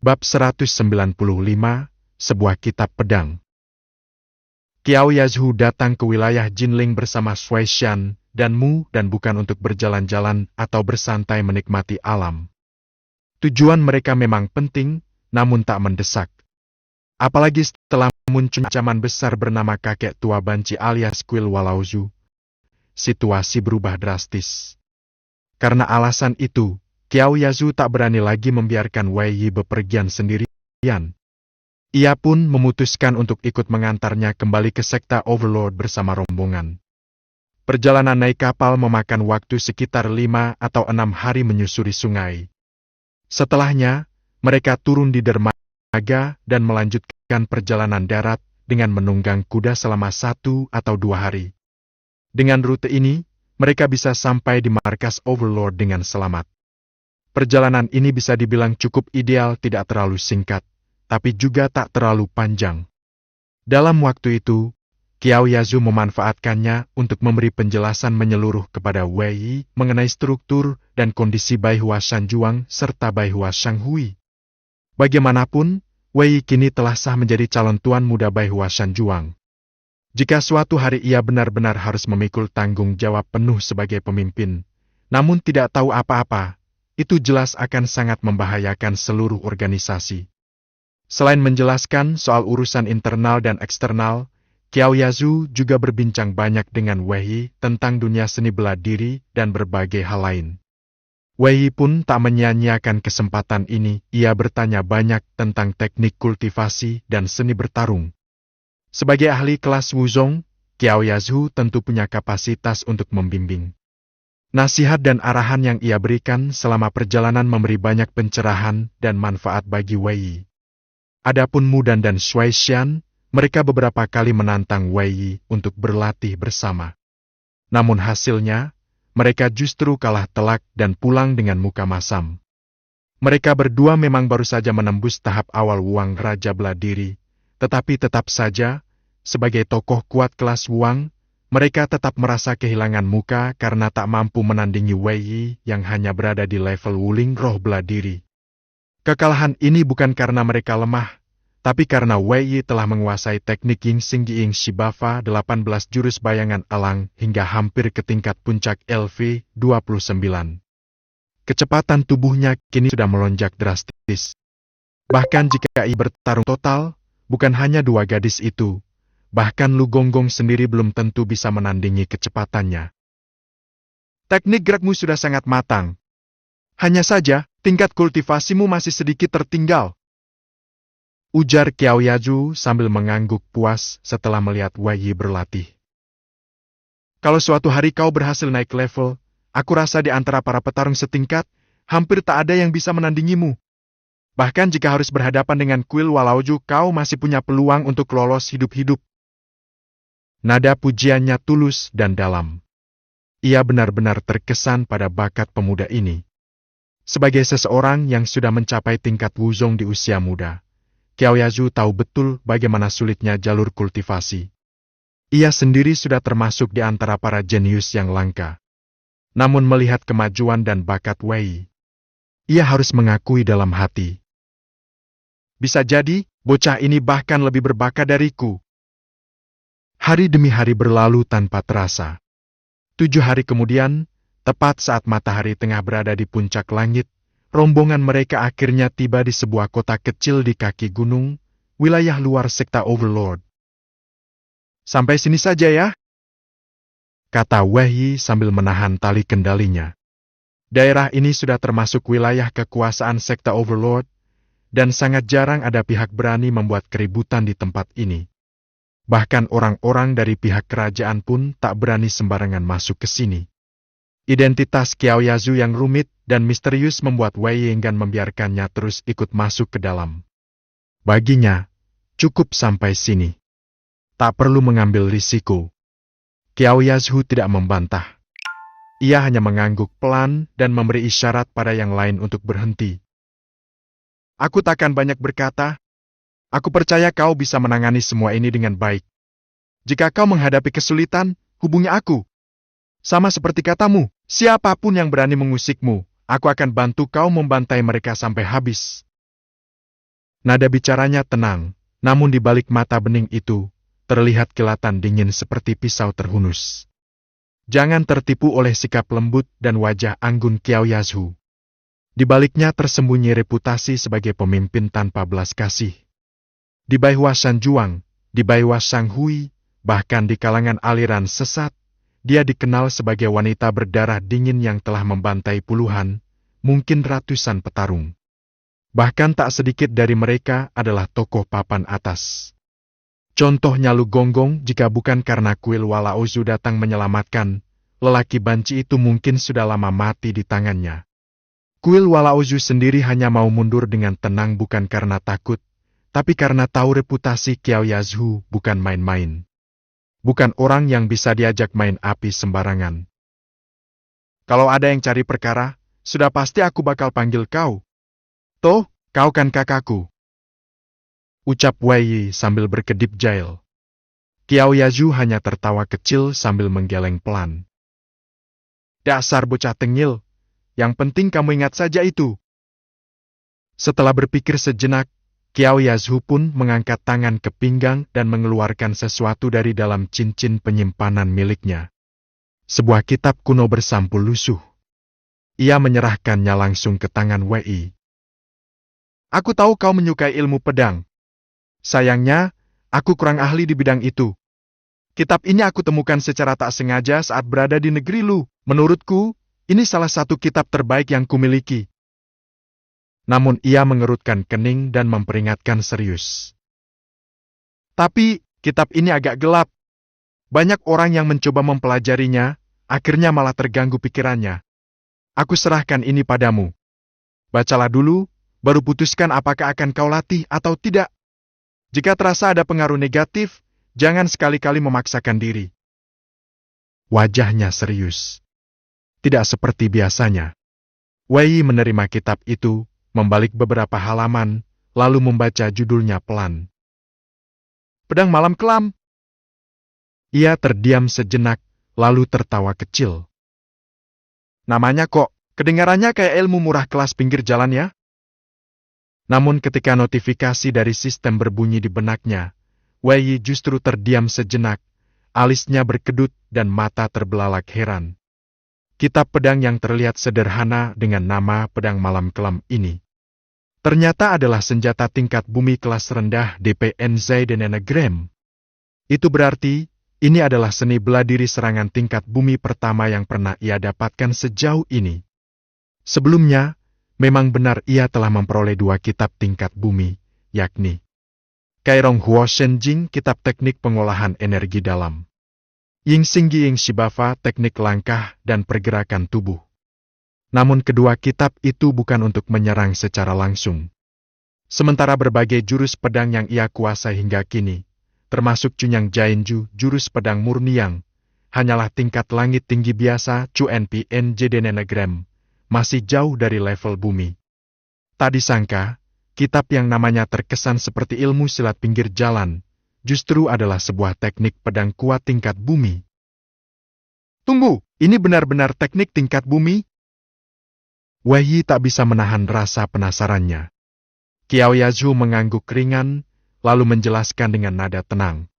Bab 195, Sebuah Kitab Pedang. Qiao Yazhu datang ke wilayah Jinling bersama Sui Shan dan Mu dan bukan untuk berjalan-jalan atau bersantai menikmati alam. Tujuan mereka memang penting, namun tak mendesak. Apalagi setelah muncul ancaman besar bernama kakek tua banci alias Kuil Walauzu, situasi berubah drastis. Karena alasan itu, Qiao Yazhu tak berani lagi membiarkan Wei Yi bepergian sendirian. Ia pun memutuskan untuk ikut mengantarnya kembali ke sekta Overlord bersama rombongan. Perjalanan naik kapal memakan waktu sekitar 5 atau 6 hari menyusuri sungai. Setelahnya, mereka turun di dermaga dan melanjutkan perjalanan darat dengan menunggang kuda selama 1 atau 2 hari. Dengan rute ini, mereka bisa sampai di markas Overlord dengan selamat. Perjalanan ini bisa dibilang cukup ideal, tidak terlalu singkat, tapi juga tak terlalu panjang. Dalam waktu itu, Qiao Yazhu memanfaatkannya untuk memberi penjelasan menyeluruh kepada Wei Yi mengenai struktur dan kondisi Baihua Shanjuang serta Baihua Shanghui. Bagaimanapun, Wei Yi kini telah sah menjadi calon tuan muda Baihua Shanjuang. Jika suatu hari ia benar-benar harus memikul tanggung jawab penuh sebagai pemimpin, namun tidak tahu apa-apa, itu jelas akan sangat membahayakan seluruh organisasi. Selain menjelaskan soal urusan internal dan eksternal, Qiao Yazhu juga berbincang banyak dengan Wei Yi tentang dunia seni bela diri dan berbagai hal lain. Wei Yi pun tak menyia-nyiakan kesempatan ini, ia bertanya banyak tentang teknik kultivasi dan seni bertarung. Sebagai ahli kelas Wuzong, Qiao Yazhu tentu punya kapasitas untuk membimbing. Nasihat dan arahan yang ia berikan selama perjalanan memberi banyak pencerahan dan manfaat bagi Wei Yi. Adapun Mu dan Sui Shan, mereka beberapa kali menantang Wei Yi untuk berlatih bersama. Namun hasilnya, mereka justru kalah telak dan pulang dengan muka masam. Mereka berdua memang baru saja menembus tahap awal Wuang Raja Bela Diri, tetapi tetap saja, sebagai tokoh kuat kelas Wuang, mereka tetap merasa kehilangan muka karena tak mampu menandingi Wei Yi yang hanya berada di level Wuling Roh Bela Diri. Kekalahan ini bukan karena mereka lemah, tapi karena Wei Yi telah menguasai teknik Ying Xing Ying Shibafa 18 jurus bayangan elang hingga hampir ke tingkat puncak LV29. Kecepatan tubuhnya kini sudah melonjak drastis. Bahkan jika ia bertarung total, bukan hanya dua gadis itu, bahkan Lu Gonggong sendiri belum tentu bisa menandingi kecepatannya. Teknik gerakmu sudah sangat matang. Hanya saja, tingkat kultivasimu masih sedikit tertinggal. Ujar Qiao Yazhu sambil mengangguk puas setelah melihat Wei Yi berlatih. Kalau suatu hari kau berhasil naik level, aku rasa di antara para petarung setingkat, hampir tak ada yang bisa menandingimu. Bahkan jika harus berhadapan dengan Kuil Walauzu, kau masih punya peluang untuk lolos hidup-hidup. Nada pujiannya tulus dan dalam. Ia benar-benar terkesan pada bakat pemuda ini. Sebagai seseorang yang sudah mencapai tingkat Wuzong di usia muda, Qiao Yazhu tahu betul bagaimana sulitnya jalur kultivasi. Ia sendiri sudah termasuk di antara para jenius yang langka. Namun melihat kemajuan dan bakat Wei Yi, ia harus mengakui dalam hati. Bisa jadi, bocah ini bahkan lebih berbakat dariku. Hari demi hari berlalu tanpa terasa. 7 hari kemudian, tepat saat matahari tengah berada di puncak langit, rombongan mereka akhirnya tiba di sebuah kota kecil di kaki gunung, wilayah luar sekta Overlord. Sampai sini saja ya, kata Wei Yi sambil menahan tali kendalinya. Daerah ini sudah termasuk wilayah kekuasaan sekta Overlord, dan sangat jarang ada pihak berani membuat keributan di tempat ini. Bahkan orang-orang dari pihak kerajaan pun tak berani sembarangan masuk ke sini. Identitas Qiao Yazhu yang rumit dan misterius membuat Wei Yi enggan membiarkannya terus ikut masuk ke dalam. Baginya, cukup sampai sini. Tak perlu mengambil risiko. Qiao Yazhu tidak membantah. Ia hanya mengangguk pelan dan memberi isyarat pada yang lain untuk berhenti. Aku takkan banyak berkata. Aku percaya kau bisa menangani semua ini dengan baik. Jika kau menghadapi kesulitan, hubungi aku. Sama seperti katamu, siapapun yang berani mengusikmu, aku akan bantu kau membantai mereka sampai habis. Nada bicaranya tenang, namun di balik mata bening itu, terlihat kilatan dingin seperti pisau terhunus. Jangan tertipu oleh sikap lembut dan wajah anggun Qiao Yazhu. Di baliknya tersembunyi reputasi sebagai pemimpin tanpa belas kasih. Di Baiwa Sanjuang, di Baiwa Shanghui, bahkan di kalangan aliran sesat, dia dikenal sebagai wanita berdarah dingin yang telah membantai puluhan, mungkin ratusan petarung. Bahkan tak sedikit dari mereka adalah tokoh papan atas. Contohnya Lu Gonggong, jika bukan karena kuil Walaozu datang menyelamatkan, lelaki banci itu mungkin sudah lama mati di tangannya. Kuil Walaozu sendiri hanya mau mundur dengan tenang bukan karena takut, tapi karena tahu reputasi Qiao Yazhu bukan main-main. Bukan orang yang bisa diajak main api sembarangan. Kalau ada yang cari perkara, sudah pasti aku bakal panggil kau. Toh, kau kan kakakku. Ucap Wei Yi sambil berkedip jahil. Qiao Yazhu hanya tertawa kecil sambil menggeleng pelan. Dasar bocah tengil, yang penting kamu ingat saja itu. Setelah berpikir sejenak, Qiao Yazhu pun mengangkat tangan ke pinggang dan mengeluarkan sesuatu dari dalam cincin penyimpanan miliknya. Sebuah kitab kuno bersampul lusuh. Ia menyerahkannya langsung ke tangan Wei Yi. Aku tahu kau menyukai ilmu pedang. Sayangnya, aku kurang ahli di bidang itu. Kitab ini aku temukan secara tak sengaja saat berada di negeri Lu. Menurutku, ini salah satu kitab terbaik yang kumiliki. Namun ia mengerutkan kening dan memperingatkan serius. Tapi, kitab ini agak gelap. Banyak orang yang mencoba mempelajarinya, akhirnya malah terganggu pikirannya. Aku serahkan ini padamu. Bacalah dulu, baru putuskan apakah akan kau latih atau tidak. Jika terasa ada pengaruh negatif, jangan sekali-kali memaksakan diri. Wajahnya serius. Tidak seperti biasanya. Wei Yi menerima kitab itu, membalik beberapa halaman, lalu membaca judulnya pelan. Pedang Malam Kelam. Ia terdiam sejenak, lalu tertawa kecil. Namanya kok, kedengarannya kayak ilmu murah kelas pinggir jalan ya? Namun ketika notifikasi dari sistem berbunyi di benaknya, Wei Yi justru terdiam sejenak, alisnya berkedut dan mata terbelalak heran. Kitab pedang yang terlihat sederhana dengan nama Pedang Malam Kelam ini ternyata adalah senjata tingkat bumi kelas rendah DPN Zaidenenegram. Itu berarti, ini adalah seni bela diri serangan tingkat bumi pertama yang pernah ia dapatkan sejauh ini. Sebelumnya, memang benar ia telah memperoleh 2 kitab tingkat bumi, yakni Kairong Huo Shenjing, kitab teknik pengolahan energi dalam, Ying Xinggi Ying Shibafa, teknik langkah dan pergerakan tubuh. Namun kedua kitab itu bukan untuk menyerang secara langsung. Sementara berbagai jurus pedang yang ia kuasai hingga kini, termasuk Cunyang Jainju, jurus pedang murni yang hanyalah tingkat langit tinggi biasa Chuan Jdenenegram, masih jauh dari level bumi. Tak disangka, kitab yang namanya terkesan seperti ilmu silat pinggir jalan, justru adalah sebuah teknik pedang kuat tingkat bumi. Tunggu, ini benar-benar teknik tingkat bumi? Wei Yi tak bisa menahan rasa penasarannya. Qiao Yazhu mengangguk ringan, lalu menjelaskan dengan nada tenang.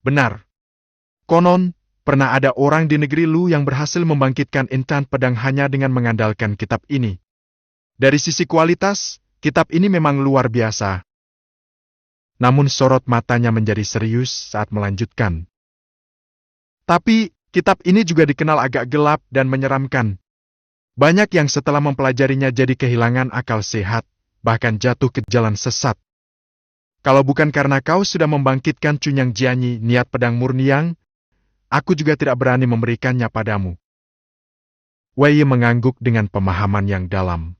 Benar. Konon, pernah ada orang di negeri Lu yang berhasil membangkitkan enchant pedang hanya dengan mengandalkan kitab ini. Dari sisi kualitas, kitab ini memang luar biasa. Namun sorot matanya menjadi serius saat melanjutkan. Tapi, kitab ini juga dikenal agak gelap dan menyeramkan. Banyak yang setelah mempelajarinya jadi kehilangan akal sehat, bahkan jatuh ke jalan sesat. Kalau bukan karena kau sudah membangkitkan Cunyang Jianyi, niat pedang murniang, aku juga tidak berani memberikannya padamu. Wei Yi mengangguk dengan pemahaman yang dalam.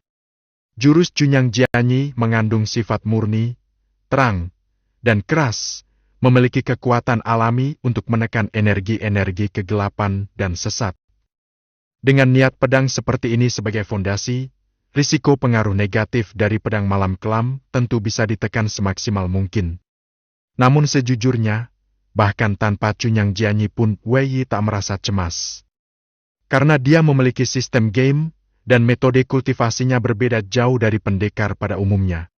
Jurus Cunyang Jianyi mengandung sifat murni, terang, dan keras, memiliki kekuatan alami untuk menekan energi-energi kegelapan dan sesat. Dengan niat pedang seperti ini sebagai fondasi, risiko pengaruh negatif dari pedang malam kelam tentu bisa ditekan semaksimal mungkin. Namun sejujurnya, bahkan tanpa Cunyang Jianyi pun Wei Yi tak merasa cemas. Karena dia memiliki sistem game, dan metode kultivasinya berbeda jauh dari pendekar pada umumnya.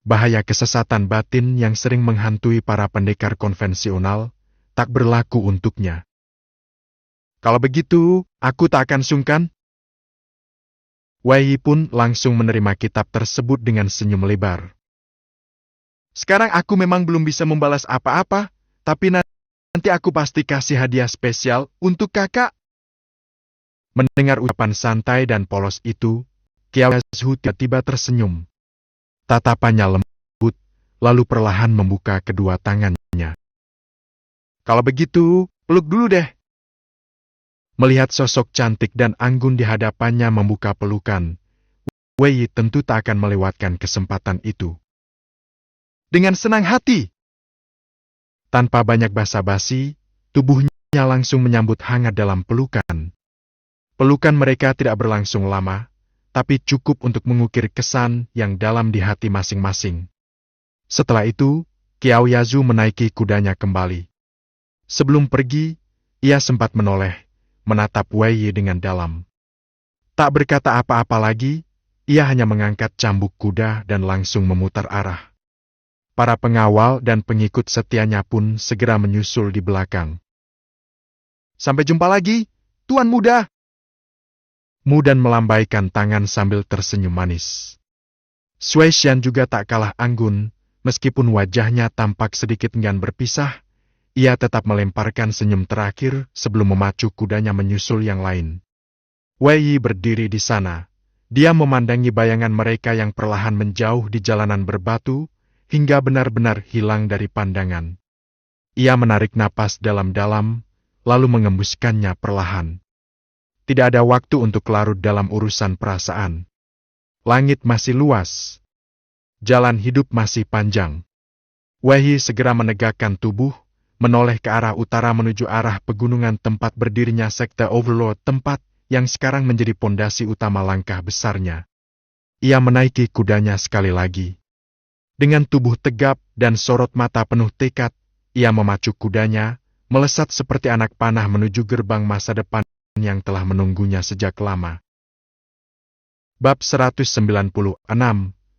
Bahaya kesesatan batin yang sering menghantui para pendekar konvensional tak berlaku untuknya. Kalau begitu, aku tak akan sungkan. Wei Yi pun langsung menerima kitab tersebut dengan senyum lebar. Sekarang aku memang belum bisa membalas apa-apa, tapi nanti aku pasti kasih hadiah spesial untuk kakak. Mendengar ucapan santai dan polos itu, Qiao Yazhu tiba-tiba tersenyum. Tatapannya lembut, lalu perlahan membuka kedua tangannya. Kalau begitu, peluk dulu deh. Melihat sosok cantik dan anggun di hadapannya membuka pelukan, Wei Yi tentu tak akan melewatkan kesempatan itu. Dengan senang hati. Tanpa banyak basa-basi, tubuhnya langsung menyambut hangat dalam pelukan. Pelukan mereka tidak berlangsung lama, tapi cukup untuk mengukir kesan yang dalam di hati masing-masing. Setelah itu, Qiao Yazhu menaiki kudanya kembali. Sebelum pergi, ia sempat menoleh, menatap Wei Yi dengan dalam. Tak berkata apa-apa lagi, ia hanya mengangkat cambuk kuda dan langsung memutar arah. Para pengawal dan pengikut setianya pun segera menyusul di belakang. Sampai jumpa lagi, Tuan Muda. Mudan melambaikan tangan sambil tersenyum manis. Sui Shan juga tak kalah anggun, meskipun wajahnya tampak sedikit enggan berpisah, ia tetap melemparkan senyum terakhir sebelum memacu kudanya menyusul yang lain. Wei Yi berdiri di sana. Dia memandangi bayangan mereka yang perlahan menjauh di jalanan berbatu, hingga benar-benar hilang dari pandangan. Ia menarik napas dalam-dalam, lalu mengembuskannya perlahan. Tidak ada waktu untuk larut dalam urusan perasaan. Langit masih luas. Jalan hidup masih panjang. Wei Yi segera menegakkan tubuh, menoleh ke arah utara menuju arah pegunungan tempat berdirinya sekte Overlord, tempat yang sekarang menjadi pondasi utama langkah besarnya. Ia menaiki kudanya sekali lagi. Dengan tubuh tegap dan sorot mata penuh tekad, ia memacu kudanya, melesat seperti anak panah menuju gerbang masa depan yang telah menunggunya sejak lama. Bab 196,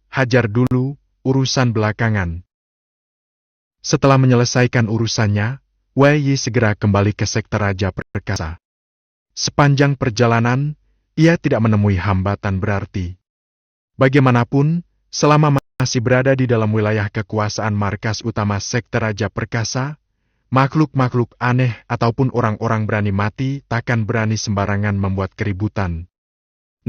Hajar dulu, urusan belakangan. Setelah menyelesaikan urusannya, Wei Yi segera kembali ke sekte Raja Perkasa. Sepanjang perjalanan, ia tidak menemui hambatan berarti. Bagaimanapun, selama masih berada di dalam wilayah kekuasaan markas utama sekte Raja Perkasa, makhluk-makhluk aneh ataupun orang-orang berani mati takkan berani sembarangan membuat keributan.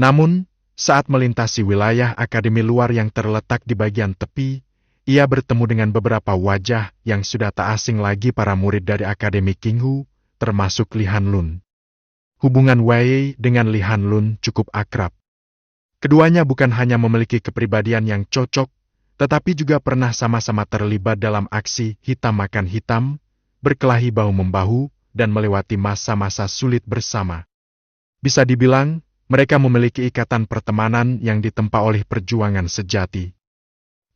Namun, saat melintasi wilayah akademi luar yang terletak di bagian tepi, ia bertemu dengan beberapa wajah yang sudah tak asing lagi para murid dari Akademi Qinghu, termasuk Li Hanlun. Hubungan Wei Yi dengan Li Hanlun cukup akrab. Keduanya bukan hanya memiliki kepribadian yang cocok, tetapi juga pernah sama-sama terlibat dalam aksi hitam makan hitam, berkelahi bahu-membahu, dan melewati masa-masa sulit bersama. Bisa dibilang, mereka memiliki ikatan pertemanan yang ditempa oleh perjuangan sejati.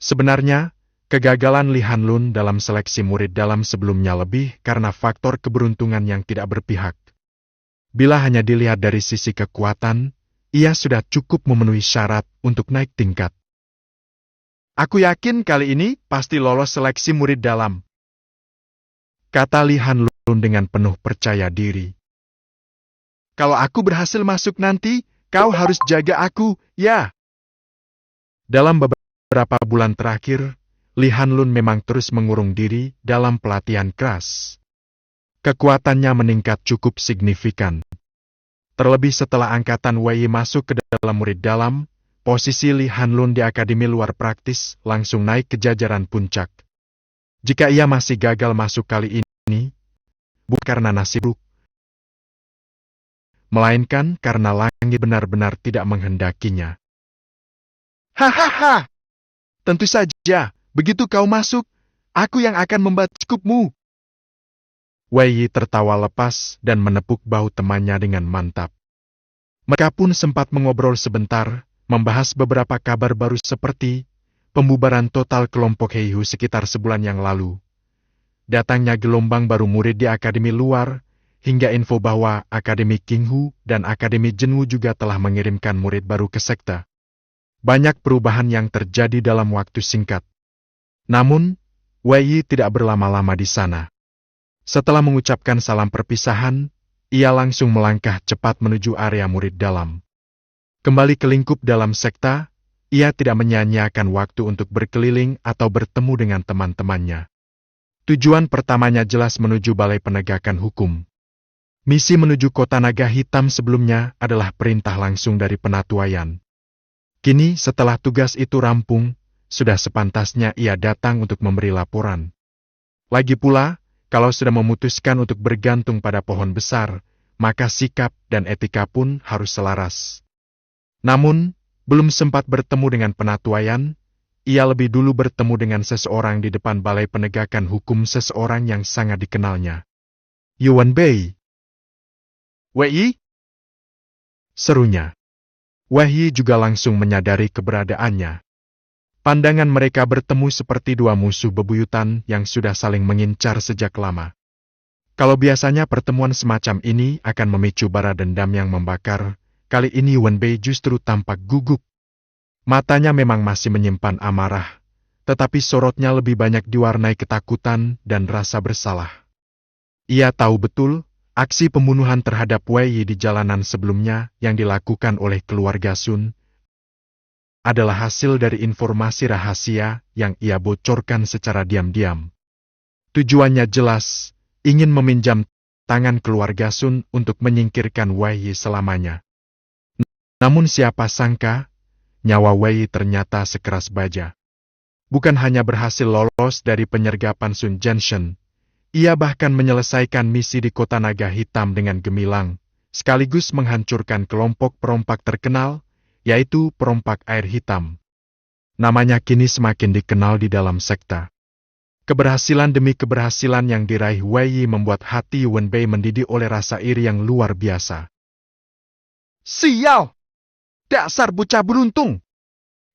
Sebenarnya, kegagalan Li Hanlun dalam seleksi murid dalam sebelumnya lebih karena faktor keberuntungan yang tidak berpihak. Bila hanya dilihat dari sisi kekuatan, ia sudah cukup memenuhi syarat untuk naik tingkat. Aku yakin kali ini pasti lolos seleksi murid dalam, kata Li Hanlun dengan penuh percaya diri. Kalau aku berhasil masuk nanti, kau harus jaga aku, ya. Dalam beberapa bulan terakhir, Li Hanlun memang terus mengurung diri dalam pelatihan keras. Kekuatannya meningkat cukup signifikan. Terlebih setelah angkatan Wei Yi masuk ke dalam murid dalam, posisi Li Hanlun di akademi luar praktis langsung naik ke jajaran puncak. Jika ia masih gagal masuk kali ini, bukan karena nasib buruk, melainkan karena langit benar-benar tidak menghendakinya. Hahaha! Tentu saja, begitu kau masuk, aku yang akan membacukmu. Wei Yi tertawa lepas dan menepuk bahu temannya dengan mantap. Mereka pun sempat mengobrol sebentar, membahas beberapa kabar baru seperti pembubaran total kelompok Heihu sekitar sebulan yang lalu, datangnya gelombang baru murid di akademi luar, hingga info bahwa Akademi Qinghu dan Akademi Zhenwu juga telah mengirimkan murid baru ke sekte. Banyak perubahan yang terjadi dalam waktu singkat. Namun, Wei Yi tidak berlama-lama di sana. Setelah mengucapkan salam perpisahan, ia langsung melangkah cepat menuju area murid dalam. Kembali ke lingkup dalam sekta, ia tidak menyia-nyiakan waktu untuk berkeliling atau bertemu dengan teman-temannya. Tujuan pertamanya jelas menuju Balai Penegakan Hukum. Misi menuju Kota Naga Hitam sebelumnya adalah perintah langsung dari Penatuaian. Kini setelah tugas itu rampung, sudah sepantasnya ia datang untuk memberi laporan. Lagi pula, kalau sudah memutuskan untuk bergantung pada pohon besar, maka sikap dan etika pun harus selaras. Namun, belum sempat bertemu dengan Penatuaian, ia lebih dulu bertemu dengan seseorang di depan Balai Penegakan Hukum, seseorang yang sangat dikenalnya. Yuan Bei. Wei Yi? Serunya. Wei Yi juga langsung menyadari keberadaannya. Pandangan mereka bertemu seperti dua musuh bebuyutan yang sudah saling mengincar sejak lama. Kalau biasanya pertemuan semacam ini akan memicu bara dendam yang membakar, kali ini Yuan Bei justru tampak gugup. Matanya memang masih menyimpan amarah, tetapi sorotnya lebih banyak diwarnai ketakutan dan rasa bersalah. Ia tahu betul, aksi pembunuhan terhadap Wei Yi di jalanan sebelumnya yang dilakukan oleh keluarga Sun adalah hasil dari informasi rahasia yang ia bocorkan secara diam-diam. Tujuannya jelas, ingin meminjam tangan keluarga Sun untuk menyingkirkan Wei Yi selamanya. Namun siapa sangka, nyawa Wei Yi ternyata sekeras baja. Bukan hanya berhasil lolos dari penyergapan Sun Jianshen, ia bahkan menyelesaikan misi di Kota Naga Hitam dengan gemilang, sekaligus menghancurkan kelompok perompak terkenal, yaitu perompak air hitam. Namanya kini semakin dikenal di dalam sekta. Keberhasilan demi keberhasilan yang diraih Wei Yi membuat hati Yuan Bei mendidih oleh rasa iri yang luar biasa. Sial! Dasar bocah beruntung!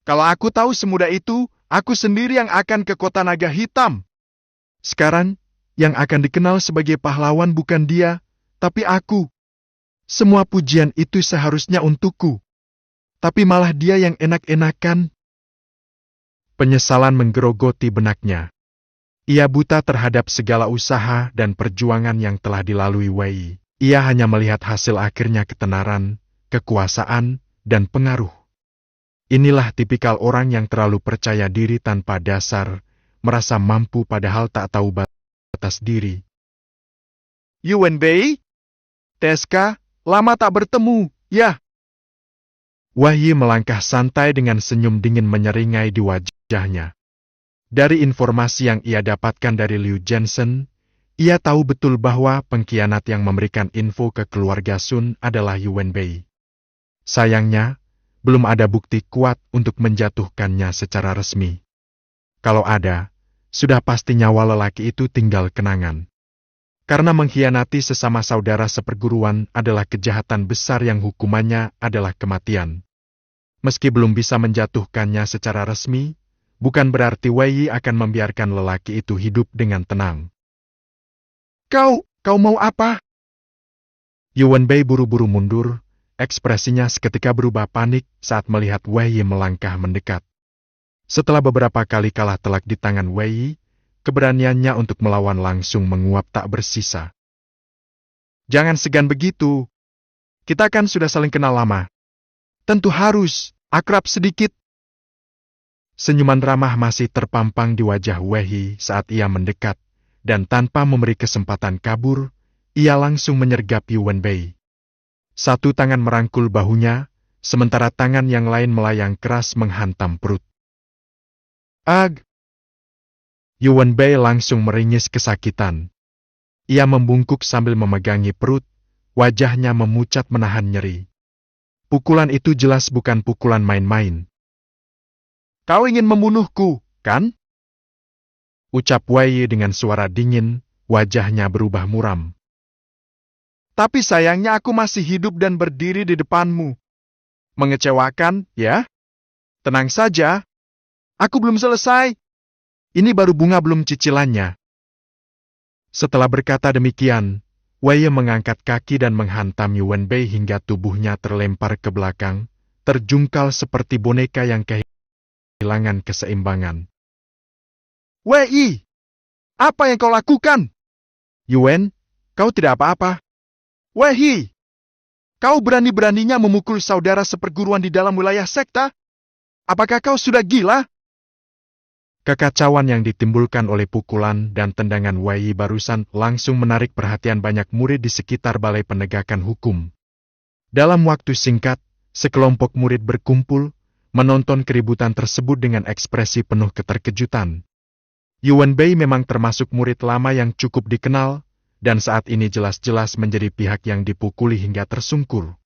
Kalau aku tahu semudah itu, aku sendiri yang akan ke Kota Naga Hitam. Sekarang, yang akan dikenal sebagai pahlawan bukan dia, tapi aku. Semua pujian itu seharusnya untukku. Tapi malah dia yang enak-enakan. Penyesalan menggerogoti benaknya. Ia buta terhadap segala usaha dan perjuangan yang telah dilalui Wei Yi. Ia hanya melihat hasil akhirnya ketenaran, kekuasaan, dan pengaruh. Inilah tipikal orang yang terlalu percaya diri tanpa dasar, merasa mampu padahal tak tahu batas diri. Yuan Bei? Teska, lama tak bertemu, ya? Wei Yi melangkah santai dengan senyum dingin menyeringai di wajahnya. Dari informasi yang ia dapatkan dari Liu Jiansen, ia tahu betul bahwa pengkhianat yang memberikan info ke keluarga Sun adalah Yuan Bei. Sayangnya, belum ada bukti kuat untuk menjatuhkannya secara resmi. Kalau ada, sudah pasti nyawa lelaki itu tinggal kenangan. Karena mengkhianati sesama saudara seperguruan adalah kejahatan besar yang hukumannya adalah kematian. Meski belum bisa menjatuhkannya secara resmi, bukan berarti Wei Yi akan membiarkan lelaki itu hidup dengan tenang. Kau mau apa? Yuan Bei buru-buru mundur, ekspresinya seketika berubah panik saat melihat Wei Yi melangkah mendekat. Setelah beberapa kali kalah telak di tangan Wei Yi, keberaniannya untuk melawan langsung menguap tak bersisa. Jangan segan begitu. Kita kan sudah saling kenal lama. Tentu harus akrab sedikit. Senyuman ramah masih terpampang di wajah Wei Yi saat ia mendekat, dan tanpa memberi kesempatan kabur, ia langsung menyergap Yuan Bei. Satu tangan merangkul bahunya, sementara tangan yang lain melayang keras menghantam perut. Ag! Yuan Bei langsung meringis kesakitan. Ia membungkuk sambil memegangi perut, wajahnya memucat menahan nyeri. Pukulan itu jelas bukan pukulan main-main. Kau ingin membunuhku, kan? Ucap Wei Yi dengan suara dingin, wajahnya berubah muram. Tapi sayangnya aku masih hidup dan berdiri di depanmu. Mengecewakan, ya? Tenang saja. Aku belum selesai. Ini baru bunga belum cicilannya. Setelah berkata demikian, Wei Yi mengangkat kaki dan menghantam Yuan Bei hingga tubuhnya terlempar ke belakang, terjungkal seperti boneka yang kehilangan keseimbangan. Wei, apa yang kau lakukan? Yuan, kau tidak apa-apa. Wei, kau berani-beraninya memukul saudara seperguruan di dalam wilayah sekta? Apakah kau sudah gila? Kekacauan yang ditimbulkan oleh pukulan dan tendangan Wei barusan langsung menarik perhatian banyak murid di sekitar Balai Penegakan Hukum. Dalam waktu singkat, sekelompok murid berkumpul, menonton keributan tersebut dengan ekspresi penuh keterkejutan. Yuan Bei memang termasuk murid lama yang cukup dikenal, dan saat ini jelas-jelas menjadi pihak yang dipukuli hingga tersungkur.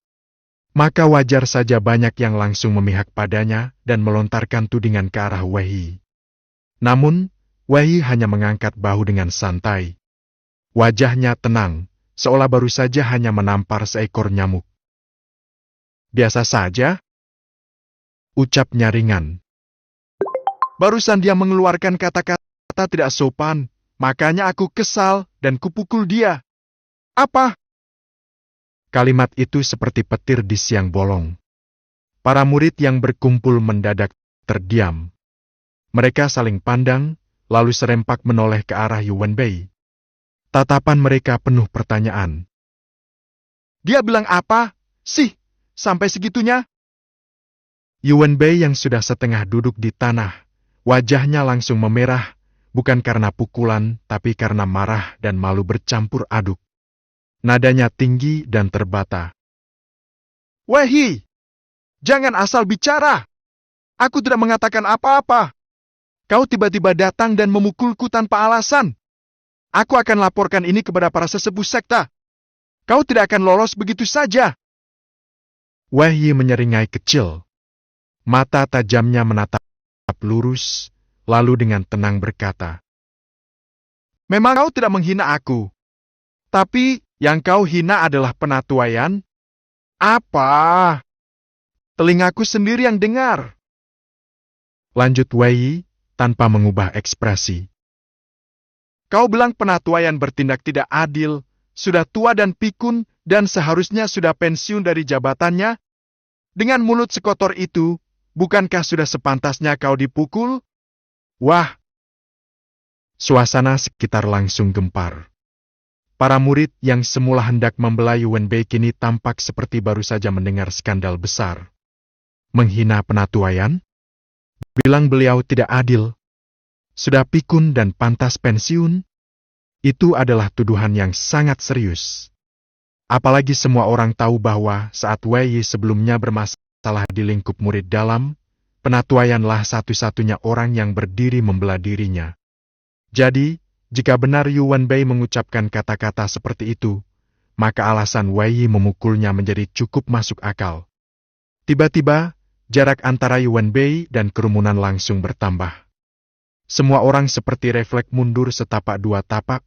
Maka wajar saja banyak yang langsung memihak padanya dan melontarkan tudingan ke arah Wei. Namun, Wei hanya mengangkat bahu dengan santai. Wajahnya tenang, seolah baru saja hanya menampar seekor nyamuk. Biasa saja, ucapnya ringan. Barusan dia mengeluarkan kata-kata tidak sopan, makanya aku kesal dan kupukul dia. Apa? Kalimat itu seperti petir di siang bolong. Para murid yang berkumpul mendadak terdiam. Mereka saling pandang, lalu serempak menoleh ke arah Yuan Bei. Tatapan mereka penuh pertanyaan. Dia bilang apa? Sih, sampai segitunya? Yuan Bei yang sudah setengah duduk di tanah, wajahnya langsung memerah, bukan karena pukulan, tapi karena marah dan malu bercampur aduk. Nadanya tinggi dan terbata. Wei, jangan asal bicara. Aku tidak mengatakan apa-apa. Kau tiba-tiba datang dan memukulku tanpa alasan. Aku akan laporkan ini kepada para sesepuh sekta. Kau tidak akan lolos begitu saja. Wei menyeringai kecil. Mata tajamnya menatap lurus, lalu dengan tenang berkata, memang kau tidak menghina aku. Tapi yang kau hina adalah penatuaian. Apa? Telingaku sendiri yang dengar. Lanjut Wei, tanpa mengubah ekspresi. Kau bilang penatuaian bertindak tidak adil, sudah tua dan pikun, dan seharusnya sudah pensiun dari jabatannya? Dengan mulut sekotor itu, bukankah sudah sepantasnya kau dipukul? Wah! Suasana sekitar langsung gempar. Para murid yang semula hendak membela Yuan Bei kini tampak seperti baru saja mendengar skandal besar. Menghina penatuaian? Bilang beliau tidak adil. Sudah pikun dan pantas pensiun? Itu adalah tuduhan yang sangat serius. Apalagi semua orang tahu bahwa saat Wei sebelumnya bermasalah di lingkup murid dalam, penatuaianlah satu-satunya orang yang berdiri membela dirinya. Jadi, jika benar Yuan Bei mengucapkan kata-kata seperti itu, maka alasan Wei memukulnya menjadi cukup masuk akal. Tiba-tiba, jarak antara Yuan Bei dan kerumunan langsung bertambah. Semua orang seperti refleks mundur setapak dua tapak,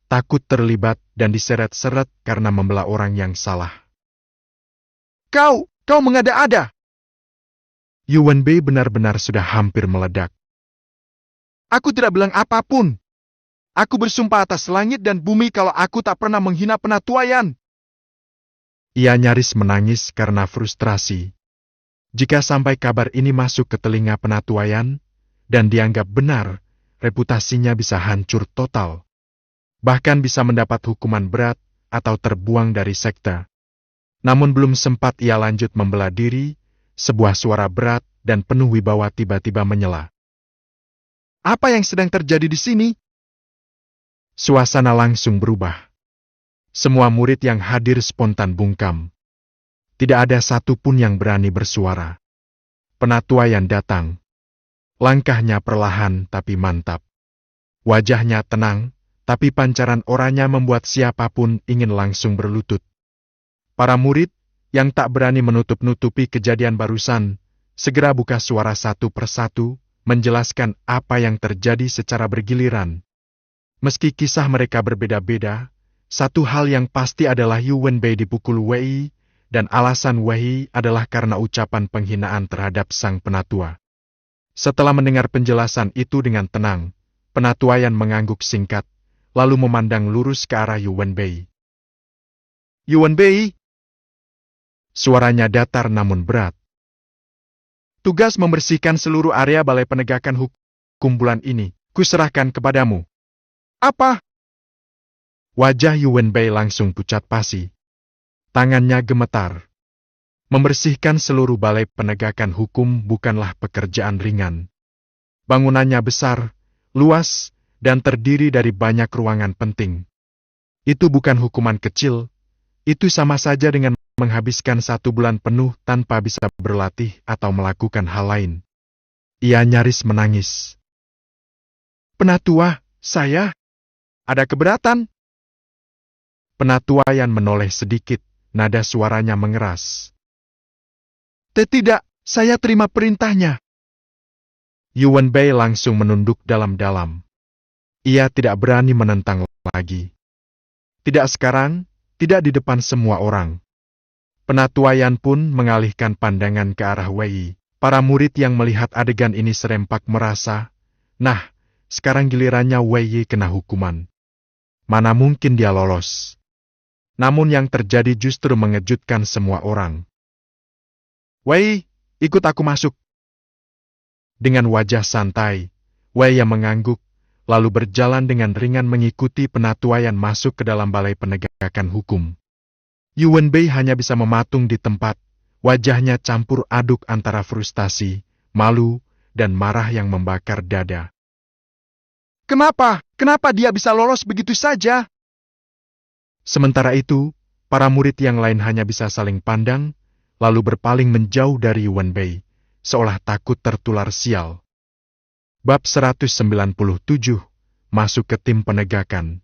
takut terlibat dan diseret-seret karena membela orang yang salah. Kau mengada-ada! Yuan Bei benar-benar sudah hampir meledak. Aku tidak bilang apapun. Aku bersumpah atas langit dan bumi kalau aku tak pernah menghina penatuaian. Ia nyaris menangis karena frustrasi. Jika sampai kabar ini masuk ke telinga penatuaian, dan dianggap benar, reputasinya bisa hancur total. Bahkan bisa mendapat hukuman berat atau terbuang dari sekte. Namun belum sempat ia lanjut membela diri, sebuah suara berat dan penuh wibawa tiba-tiba menyela. Apa yang sedang terjadi di sini? Suasana langsung berubah. Semua murid yang hadir spontan bungkam. Tidak ada satupun yang berani bersuara. Penatuaian datang. Langkahnya perlahan tapi mantap. Wajahnya tenang, tapi pancaran oranya membuat siapapun ingin langsung berlutut. Para murid, yang tak berani menutup-nutupi kejadian barusan, segera buka suara satu persatu, menjelaskan apa yang terjadi secara bergiliran. Meski kisah mereka berbeda-beda, satu hal yang pasti adalah Yuan Bei dipukul Wei, dan alasan Wei adalah karena ucapan penghinaan terhadap sang penatua. Setelah mendengar penjelasan itu dengan tenang, penatuaian mengangguk singkat, lalu memandang lurus ke arah Yuan Bei. Yuan Bei! Suaranya datar namun berat. Tugas membersihkan seluruh area balai penegakan hukum bulan ini, kuserahkan kepadamu. Apa? Wajah Yuan Bei langsung pucat pasi. Tangannya gemetar. Membersihkan seluruh balai penegakan hukum bukanlah pekerjaan ringan. Bangunannya besar, luas, dan terdiri dari banyak ruangan penting. Itu bukan hukuman kecil, itu sama saja dengan menghabiskan 1 bulan penuh tanpa bisa berlatih atau melakukan hal lain. Ia nyaris menangis. Penatua, saya? Ada keberatan? Penatua Yan menoleh sedikit, nada suaranya mengeras. Tidak, saya terima perintahnya. Yuan Bei langsung menunduk dalam-dalam. Ia tidak berani menentang lagi. Tidak sekarang, tidak di depan semua orang. Penatua Yan pun mengalihkan pandangan ke arah Wei. Para murid yang melihat adegan ini serempak merasa, nah, sekarang gilirannya Wei kena hukuman. Mana mungkin dia lolos. Namun yang terjadi justru mengejutkan semua orang. Wei, ikut aku masuk. Dengan wajah santai, Wei yang mengangguk, lalu berjalan dengan ringan mengikuti Penatua Yan masuk ke dalam balai penegakan hukum. Yuan Bei hanya bisa mematung di tempat, wajahnya campur aduk antara frustasi, malu, dan marah yang membakar dada. Kenapa? Kenapa dia bisa lolos begitu saja? Sementara itu, para murid yang lain hanya bisa saling pandang, lalu berpaling menjauh dari Yuan Bei, seolah takut tertular sial. Bab 197, masuk ke tim penegakan.